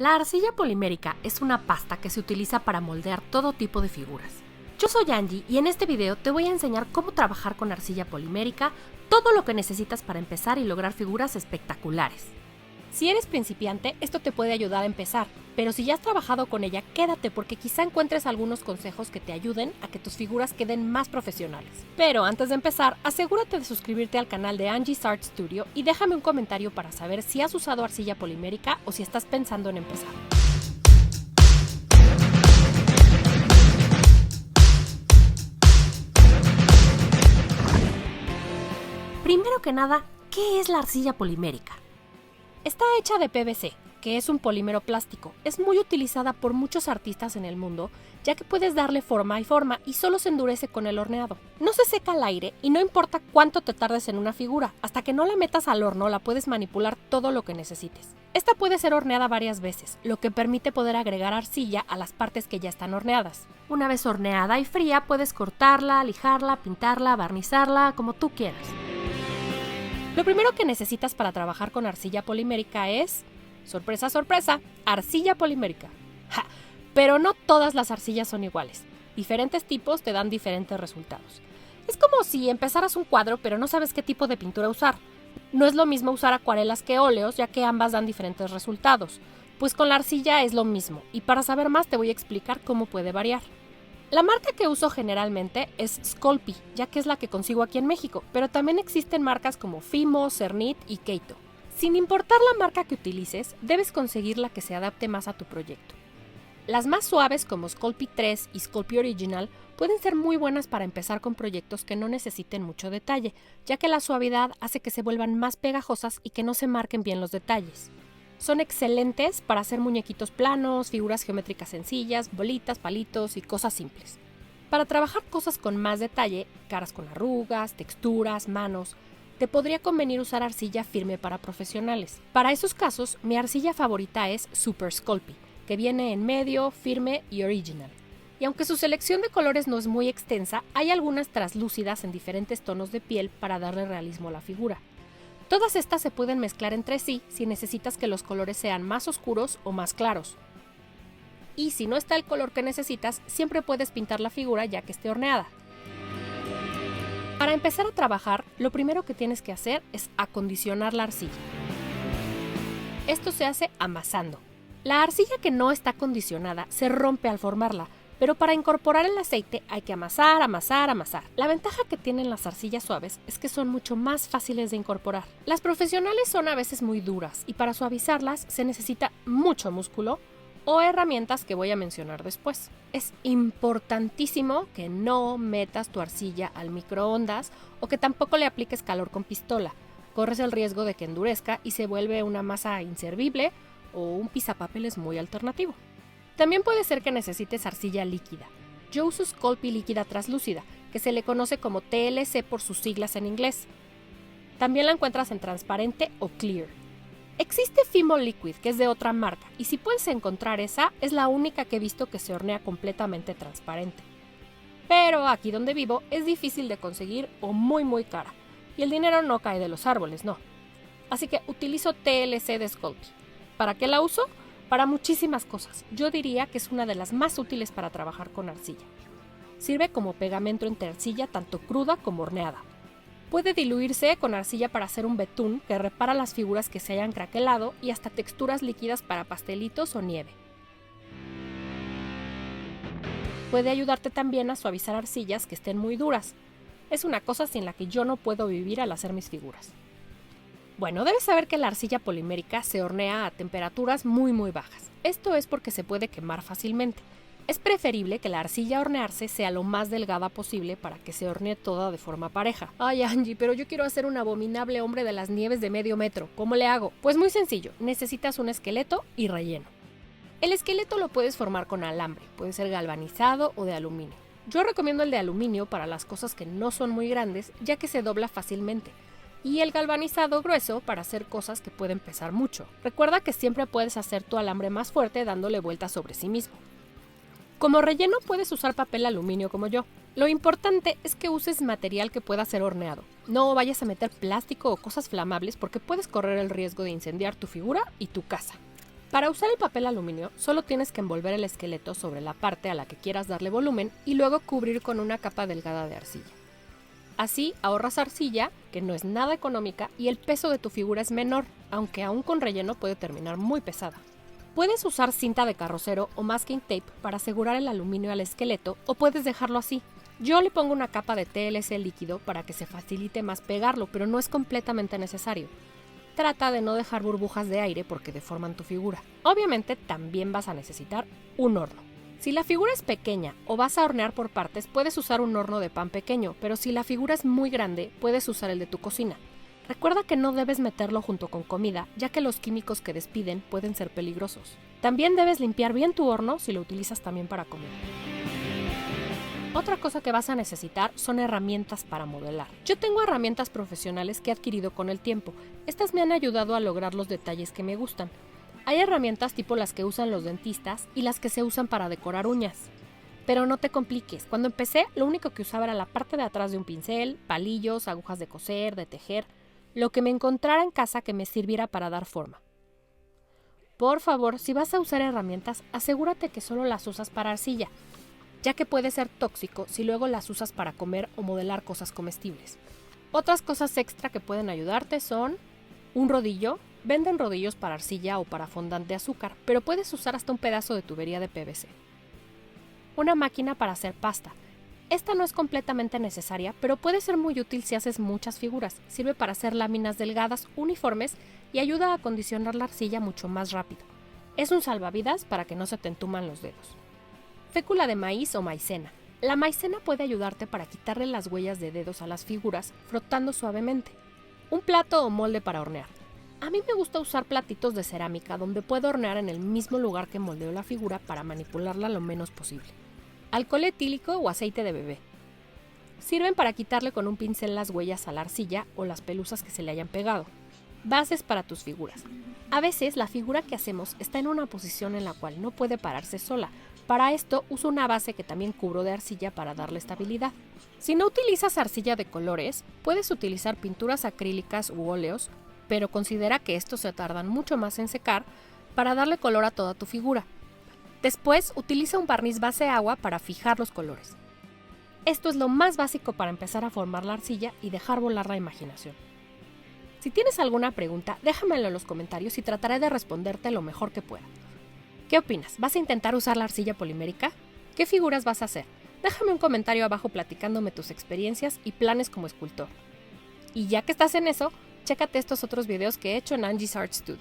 La arcilla polimérica es una pasta que se utiliza para moldear todo tipo de figuras. Yo soy Angie y en este video te voy a enseñar cómo trabajar con arcilla polimérica, todo lo que necesitas para empezar y lograr figuras espectaculares. Si eres principiante, esto te puede ayudar a empezar, pero si ya has trabajado con ella, quédate porque quizá encuentres algunos consejos que te ayuden a que tus figuras queden más profesionales. Pero antes de empezar, asegúrate de suscribirte al canal de Angie's Art Studio y déjame un comentario para saber si has usado arcilla polimérica o si estás pensando en empezar. Primero que nada, ¿qué es la arcilla polimérica? Está hecha de PVC, que es un polímero plástico. Es muy utilizada por muchos artistas en el mundo, ya que puedes darle forma y solo se endurece con el horneado. No se seca al aire y no importa cuánto te tardes en una figura, hasta que no la metas al horno la puedes manipular todo lo que necesites. Esta puede ser horneada varias veces, lo que permite poder agregar arcilla a las partes que ya están horneadas. Una vez horneada y fría, puedes cortarla, lijarla, pintarla, barnizarla, como tú quieras. Lo primero que necesitas para trabajar con arcilla polimérica es, sorpresa, sorpresa, arcilla polimérica. ¡Ja! Pero no todas las arcillas son iguales. Diferentes tipos te dan diferentes resultados. Es como si empezaras un cuadro pero no sabes qué tipo de pintura usar. No es lo mismo usar acuarelas que óleos, ya que ambas dan diferentes resultados. Pues con la arcilla es lo mismo, y para saber más te voy a explicar cómo puede variar. La marca que uso generalmente es Sculpey, ya que es la que consigo aquí en México, pero también existen marcas como Fimo, Cernit y Keito. Sin importar la marca que utilices, debes conseguir la que se adapte más a tu proyecto. Las más suaves como Sculpey 3 y Sculpey Original pueden ser muy buenas para empezar con proyectos que no necesiten mucho detalle, ya que la suavidad hace que se vuelvan más pegajosas y que no se marquen bien los detalles. Son excelentes para hacer muñequitos planos, figuras geométricas sencillas, bolitas, palitos y cosas simples. Para trabajar cosas con más detalle, caras con arrugas, texturas, manos, te podría convenir usar arcilla firme para profesionales. Para esos casos, mi arcilla favorita es Super Sculpey, que viene en medio, firme y original. Y aunque su selección de colores no es muy extensa, hay algunas translúcidas en diferentes tonos de piel para darle realismo a la figura. Todas estas se pueden mezclar entre sí si necesitas que los colores sean más oscuros o más claros. Y si no está el color que necesitas, siempre puedes pintar la figura ya que esté horneada. Para empezar a trabajar, lo primero que tienes que hacer es acondicionar la arcilla. Esto se hace amasando. La arcilla que no está acondicionada se rompe al formarla, pero para incorporar el aceite hay que amasar. La ventaja que tienen las arcillas suaves es que son mucho más fáciles de incorporar. Las profesionales son a veces muy duras y para suavizarlas se necesita mucho músculo o herramientas que voy a mencionar después. Es importantísimo que no metas tu arcilla al microondas o que tampoco le apliques calor con pistola. Corres el riesgo de que endurezca y se vuelve una masa inservible o un pisapapeles muy alternativo. También puede ser que necesites arcilla líquida. Yo uso Sculpey líquida translúcida, que se le conoce como TLC por sus siglas en inglés. También la encuentras en transparente o clear. Existe Fimo Liquid, que es de otra marca, y si puedes encontrar esa, es la única que he visto que se hornea completamente transparente. Pero aquí donde vivo es difícil de conseguir o muy cara, y el dinero no cae de los árboles, no. Así que utilizo TLC de Sculpey. ¿Para qué la uso? Para muchísimas cosas. Yo diría que es una de las más útiles para trabajar con arcilla. Sirve como pegamento entre arcilla tanto cruda como horneada. Puede diluirse con arcilla para hacer un betún que repara las figuras que se hayan craquelado y hasta texturas líquidas para pastelitos o nieve. Puede ayudarte también a suavizar arcillas que estén muy duras. Es una cosa sin la que yo no puedo vivir al hacer mis figuras. Bueno, debes saber que la arcilla polimérica se hornea a temperaturas muy bajas. Esto es porque se puede quemar fácilmente. Es preferible que la arcilla a hornearse sea lo más delgada posible para que se hornee toda de forma pareja. Ay, Angie, pero yo quiero hacer un abominable hombre de las nieves de medio metro. ¿Cómo le hago? Pues muy sencillo, necesitas un esqueleto y relleno. El esqueleto lo puedes formar con alambre, puede ser galvanizado o de aluminio. Yo recomiendo el de aluminio para las cosas que no son muy grandes, ya que se dobla fácilmente. Y el galvanizado grueso para hacer cosas que pueden pesar mucho. Recuerda que siempre puedes hacer tu alambre más fuerte dándole vueltas sobre sí mismo. Como relleno puedes usar papel aluminio como yo. Lo importante es que uses material que pueda ser horneado. No vayas a meter plástico o cosas flamables porque puedes correr el riesgo de incendiar tu figura y tu casa. Para usar el papel aluminio, solo tienes que envolver el esqueleto sobre la parte a la que quieras darle volumen y luego cubrir con una capa delgada de arcilla. Así ahorras arcilla, que no es nada económica, y el peso de tu figura es menor, aunque aún con relleno puede terminar muy pesada. Puedes usar cinta de carrocero o masking tape para asegurar el aluminio al esqueleto, o puedes dejarlo así. Yo le pongo una capa de TLC líquido para que se facilite más pegarlo, pero no es completamente necesario. Trata de no dejar burbujas de aire porque deforman tu figura. Obviamente también vas a necesitar un horno. Si la figura es pequeña o vas a hornear por partes, puedes usar un horno de pan pequeño, pero si la figura es muy grande, puedes usar el de tu cocina. Recuerda que no debes meterlo junto con comida, ya que los químicos que despiden pueden ser peligrosos. También debes limpiar bien tu horno si lo utilizas también para comer. Otra cosa que vas a necesitar son herramientas para modelar. Yo tengo herramientas profesionales que he adquirido con el tiempo. Estas me han ayudado a lograr los detalles que me gustan. Hay herramientas tipo las que usan los dentistas y las que se usan para decorar uñas. Pero no te compliques. Cuando empecé, lo único que usaba era la parte de atrás de un pincel, palillos, agujas de coser, de tejer, lo que me encontrara en casa que me sirviera para dar forma. Por favor, si vas a usar herramientas, asegúrate que solo las usas para arcilla, ya que puede ser tóxico si luego las usas para comer o modelar cosas comestibles. Otras cosas extra que pueden ayudarte son un rodillo. Venden rodillos para arcilla o para fondant de azúcar, pero puedes usar hasta un pedazo de tubería de PVC. Una máquina para hacer pasta. Esta no es completamente necesaria, pero puede ser muy útil si haces muchas figuras. Sirve para hacer láminas delgadas, uniformes y ayuda a acondicionar la arcilla mucho más rápido. Es un salvavidas para que no se te entuman los dedos. Fécula de maíz o maicena. La maicena puede ayudarte para quitarle las huellas de dedos a las figuras frotando suavemente. Un plato o molde para hornear. A mí me gusta usar platitos de cerámica donde puedo hornear en el mismo lugar que moldeo la figura para manipularla lo menos posible. Alcohol etílico o aceite de bebé. Sirven para quitarle con un pincel las huellas a la arcilla o las pelusas que se le hayan pegado. Bases para tus figuras. A veces la figura que hacemos está en una posición en la cual no puede pararse sola. Para esto uso una base que también cubro de arcilla para darle estabilidad. Si no utilizas arcilla de colores, puedes utilizar pinturas acrílicas u óleos, pero considera que estos se tardan mucho más en secar para darle color a toda tu figura. Después, utiliza un barniz base agua para fijar los colores. Esto es lo más básico para empezar a formar la arcilla y dejar volar la imaginación. Si tienes alguna pregunta, déjamelo en los comentarios y trataré de responderte lo mejor que pueda. ¿Qué opinas? ¿Vas a intentar usar la arcilla polimérica? ¿Qué figuras vas a hacer? Déjame un comentario abajo platicándome tus experiencias y planes como escultor. Y ya que estás en eso, chécate estos otros videos que he hecho en Angie's Art Studio.